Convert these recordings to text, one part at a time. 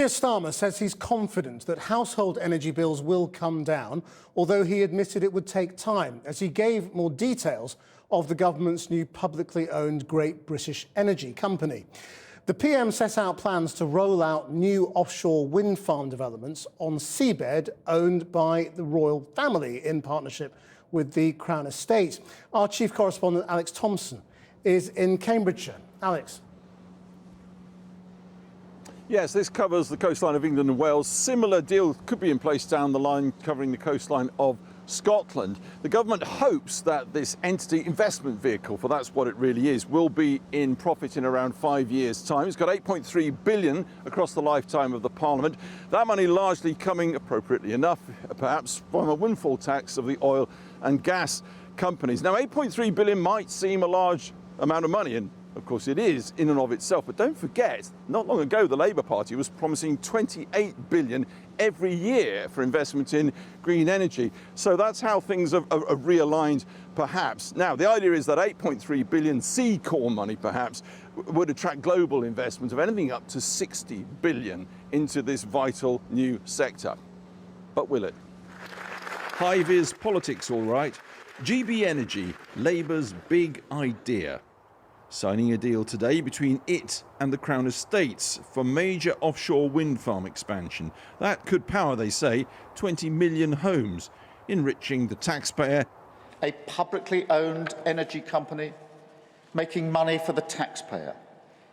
Keir Starmer says he's confident that household energy bills will come down, although he admitted it would take time, as he gave more details of the government's new publicly owned Great British Energy Company. The PM set out plans to roll out new offshore wind farm developments on seabed owned by the royal family in partnership with the Crown Estate. Our chief correspondent, Alex Thompson, is in Cambridgeshire. Alex. Yes, this covers the coastline of England and Wales. Similar deal could be in place down the line covering the coastline of Scotland. The government hopes that this entity investment vehicle, for that's what it really is, will be in profit in around 5 years' time. It's got 8.3 billion across the lifetime of the Parliament. That money largely coming, appropriately enough, perhaps from a windfall tax of the oil and gas companies. Now, 8.3 billion might seem a large amount of money, and of course it is in and of itself, but don't forget, not long ago the Labour Party was promising 28 billion every year for investment in green energy. So that's how things are realigned, perhaps. Now, the idea is that 8.3 billion seed corn money, perhaps, would attract global investment of anything up to 60 billion into this vital new sector. But will it? High-vis politics, all right. GB Energy, Labour's big idea. Signing a deal today between it and the Crown Estates for major offshore wind farm expansion. That could power, they say, 20 million homes, enriching the taxpayer. A publicly owned energy company making money for the taxpayer,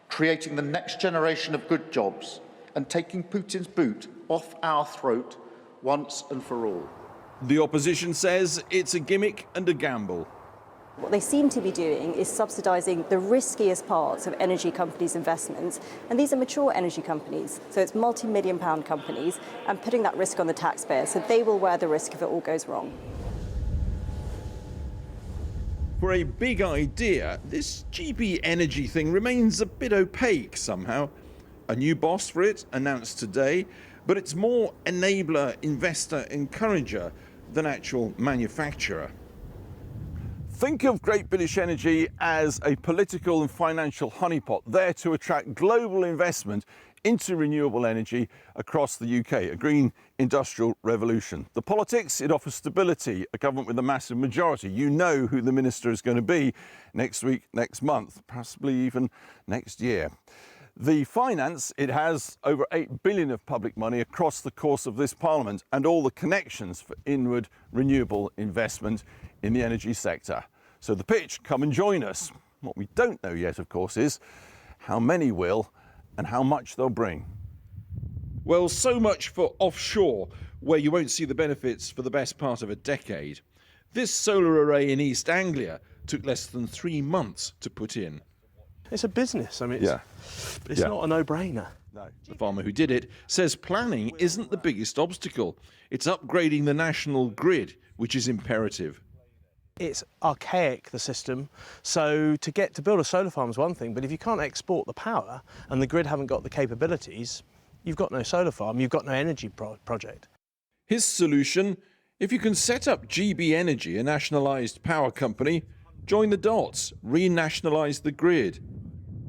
creating the next generation of good jobs and taking Putin's boot off our throat once and for all. The opposition says it's a gimmick and a gamble. What they seem to be doing is subsidising the riskiest parts of energy companies' investments, and these are mature energy companies, so it's multi-million-pound companies, and putting that risk on the taxpayer, so they will wear the risk if it all goes wrong. For a big idea, this GB Energy thing remains a bit opaque somehow. A new boss for it announced today, but it's more enabler, investor, encourager than actual manufacturer. Think of Great British Energy as a political and financial honeypot there to attract global investment into renewable energy across the UK, a green industrial revolution. The politics, it offers stability, a government with a massive majority. You know who the minister is going to be next week, next month, possibly even next year. The finance, it has over 8 billion of public money across the course of this Parliament and all the connections for inward renewable investment in the energy sector. So the pitch, come and join us. What we don't know yet, of course, is how many will and how much they'll bring. Well, so much for offshore, where you won't see the benefits for the best part of a decade. This solar array in East Anglia took less than 3 months to put in. It's a business, I mean, it's not a no-brainer. No. The farmer who did it says planning isn't the biggest obstacle. It's upgrading the national grid, which is imperative. It's archaic, the system, so to build a solar farm is one thing, but if you can't export the power and the grid haven't got the capabilities, you've got no solar farm, you've got no energy project. His solution, if you can set up GB Energy, a nationalised power company, join the dots, renationalise the grid.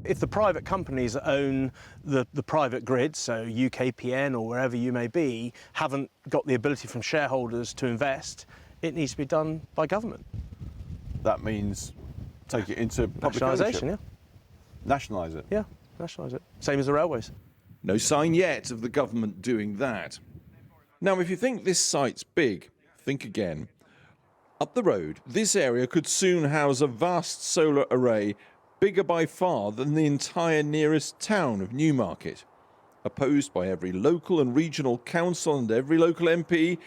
If the private companies that own the private grid, so UKPN or wherever you may be, haven't got the ability from shareholders to invest, it needs to be done by government. That means take it into public nationalisation, ownership. Nationalise it? Yeah, nationalise it. Same as the railways. No sign yet of the government doing that. Now, if you think this site's big, think again. Up the road, this area could soon house a vast solar array bigger by far than the entire nearest town of Newmarket. Opposed by every local and regional council and every local MP,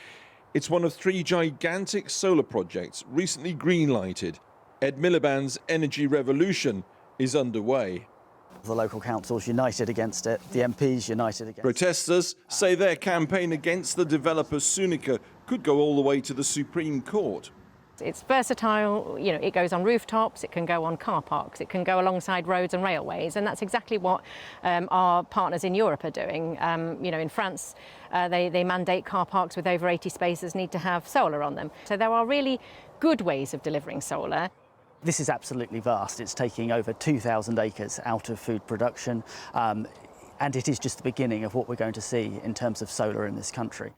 it's one of 3 gigantic solar projects recently green-lighted. Ed Miliband's energy revolution is underway. The local councils united against it, the MPs united against it. Protesters say their campaign against the developer Sunica could go all the way to the Supreme Court. It's versatile, you know, it goes on rooftops, it can go on car parks, it can go alongside roads and railways, and that's exactly what our partners in Europe are doing. You know, in France, they mandate car parks with over 80 spaces need to have solar on them. So there are really good ways of delivering solar. This is absolutely vast. It's taking over 2,000 acres out of food production. and it is just the beginning of what we're going to see in terms of solar in this country.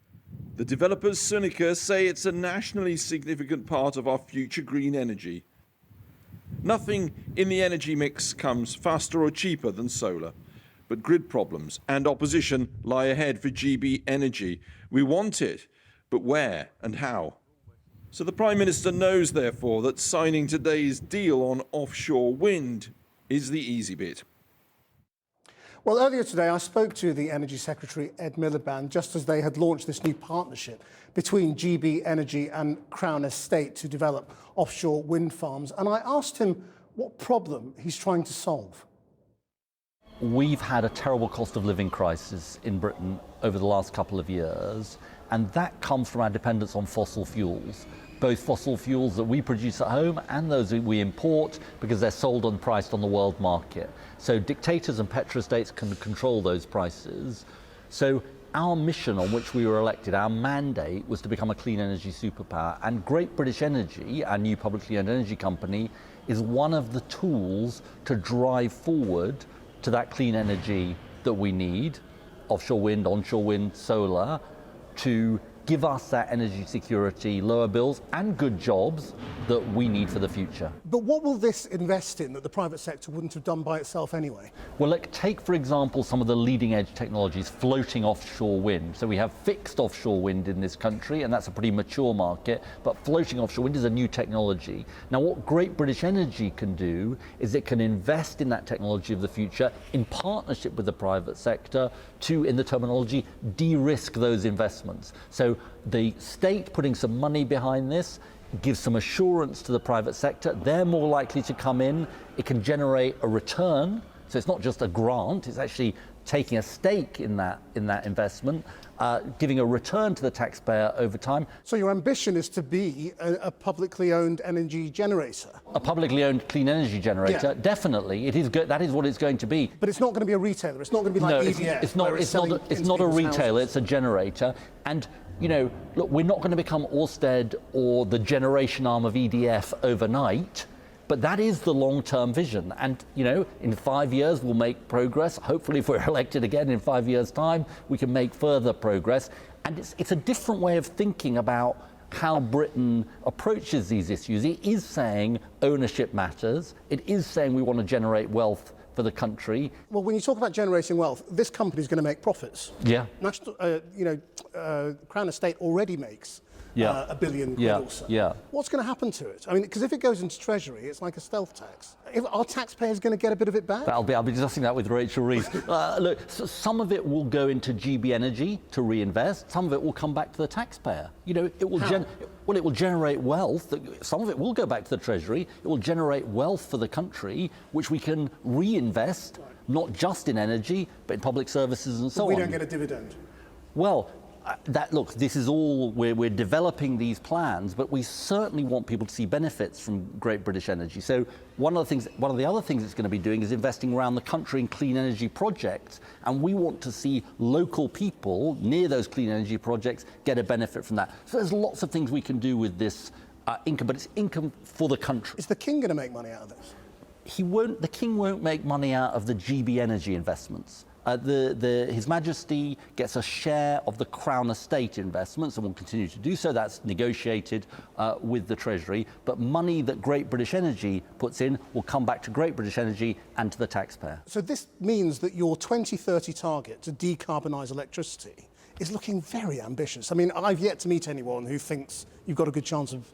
The developers, Sunica, say it's a nationally significant part of our future green energy. Nothing in the energy mix comes faster or cheaper than solar, but grid problems and opposition lie ahead for GB Energy. We want it, but where and how? So the Prime Minister knows, therefore, that signing today's deal on offshore wind is the easy bit. Well, earlier today, I spoke to the Energy Secretary, Ed Miliband, just as they had launched this new partnership between GB Energy and Crown Estate to develop offshore wind farms. And I asked him what problem he's trying to solve. We've had a terrible cost of living crisis in Britain over the last couple of years, and that comes from our dependence on fossil fuels. Both fossil fuels that we produce at home and those that we import because they're sold and priced on the world market. So dictators and petrostates can control those prices. So our mission on which we were elected, our mandate, was to become a clean energy superpower. And Great British Energy, our new publicly owned energy company, is one of the tools to drive forward to that clean energy that we need, offshore wind, onshore wind, solar, to give us that energy security, lower bills and good jobs that we need for the future. But what will this invest in that the private sector wouldn't have done by itself anyway? Well, look, take, for example, some of the leading edge technologies, floating offshore wind. So we have fixed offshore wind in this country, and that's a pretty mature market, but floating offshore wind is a new technology. Now, what Great British Energy can do is it can invest in that technology of the future in partnership with the private sector to, in the terminology, de-risk those investments. So the state putting some money behind this gives some assurance to the private sector. They're more likely to come in. It can generate a return. So it's not just a grant, it's actually taking a stake in that investment, giving a return to the taxpayer over time. So your ambition is to be a publicly owned energy generator? A publicly owned clean energy generator, Yeah. Definitely. It is that is what it's going to be. But it's not going to be a retailer. It's not going to be like No, EDF. it's not a retailer, it's a generator. And you know, look, we're not going to become Ørsted or the generation arm of EDF overnight, but that is the long-term vision. And, you know, in 5 years we'll make progress. Hopefully, if we're elected again in 5 years' time, we can make further progress. And it's a different way of thinking about how Britain approaches these issues. It is saying ownership matters. It is saying we want to generate wealth for the country. Well, when you talk about generating wealth, this company is going to make profits. Yeah. National, Crown Estate already makes $1 billion quid or so. Yeah. What's going to happen to it? I mean, because if it goes into Treasury, it's like a stealth tax. Are taxpayers going to get a bit of it back? I'll be discussing that with Rachel Reeves. Look, so some of it will go into GB Energy to reinvest. Some of it will come back to the taxpayer. You know, it will it will generate wealth. Some of it will go back to the Treasury. It will generate wealth for the country, which we can reinvest, not just in energy, but in public services and so on. We don't get a dividend. Well, look, this is all we're developing these plans, but we certainly want people to see benefits from Great British Energy. So one of the other things it's going to be doing is investing around the country in clean energy projects, and we want to see local people near those clean energy projects get a benefit from that. So there's lots of things we can do with this income, but it's income for the country. Is the King going to make money out of this? The King won't make money out of the GB Energy investments. His Majesty gets a share of the Crown Estate investments and will continue to do so. That's negotiated with the Treasury. But money that Great British Energy puts in will come back to Great British Energy and to the taxpayer. So this means that your 2030 target to decarbonise electricity is looking very ambitious. I mean, I've yet to meet anyone who thinks you've got a good chance of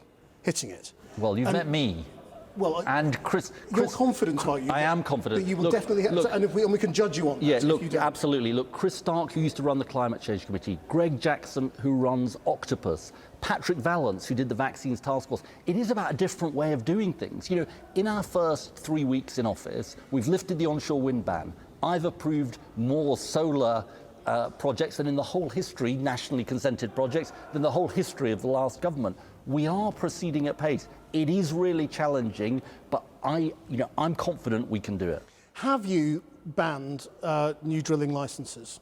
hitting it. Well, you've met me. Well, and Chris, you're confident, are you? I am confident. That you will definitely hit, and we can judge you on that. Yeah, look, absolutely. Look, Chris Stark, who used to run the Climate Change Committee, Greg Jackson, who runs Octopus, Patrick Vallance, who did the Vaccines Task Force. It is about a different way of doing things. You know, in our first 3 weeks in office, we've lifted the onshore wind ban. I've approved more solar projects than in the whole history, nationally consented projects, than the whole history of the last government. We are proceeding at pace. It is really challenging, but I'm confident we can do it. Have you banned new drilling licenses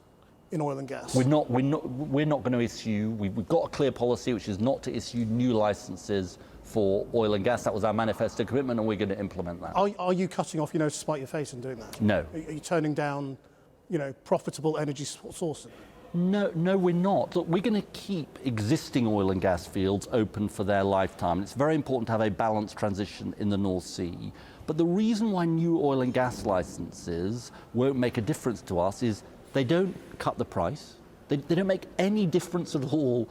in oil and gas? We're not going to issue. We've got a clear policy, which is not to issue new licenses for oil and gas. That was our manifesto commitment, and we're going to implement that. Are you cutting off, to spite your face and doing that? No. Are you turning down profitable energy sources? No, we're not. Look, we're going to keep existing oil and gas fields open for their lifetime. It's very important to have a balanced transition in the North Sea. But the reason why new oil and gas licenses won't make a difference to us is they don't cut the price. They don't make any difference at all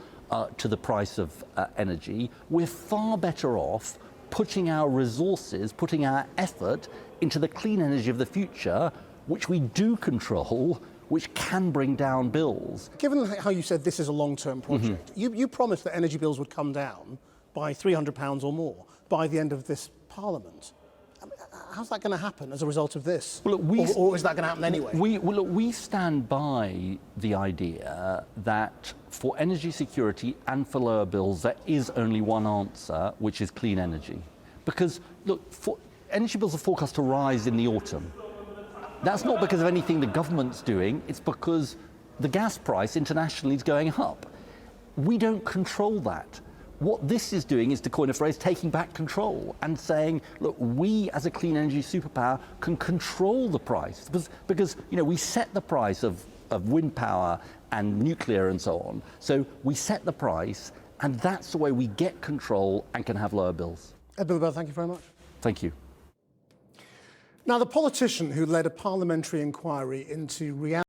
to the price of energy. We're far better off putting our resources, putting our effort into the clean energy of the future, which we do control, which can bring down bills. Given how you said this is a long-term project, you promised that energy bills would come down by £300 or more by the end of this Parliament. How's that going to happen as a result of this? Well, look, or is that going to happen anyway? We stand by the idea that for energy security and for lower bills, there is only one answer, which is clean energy. Because, look, energy bills are forecast to rise in the autumn. That's not because of anything the government's doing, it's because the gas price internationally is going up. We don't control that. What this is doing is, to coin a phrase, taking back control and saying, look, we as a clean energy superpower can control the price because we set the price of wind power and nuclear and so on. So we set the price, and that's the way we get control and can have lower bills. Ed Miliband, thank you very much. Thank you. Now, the politician who led a parliamentary inquiry into reality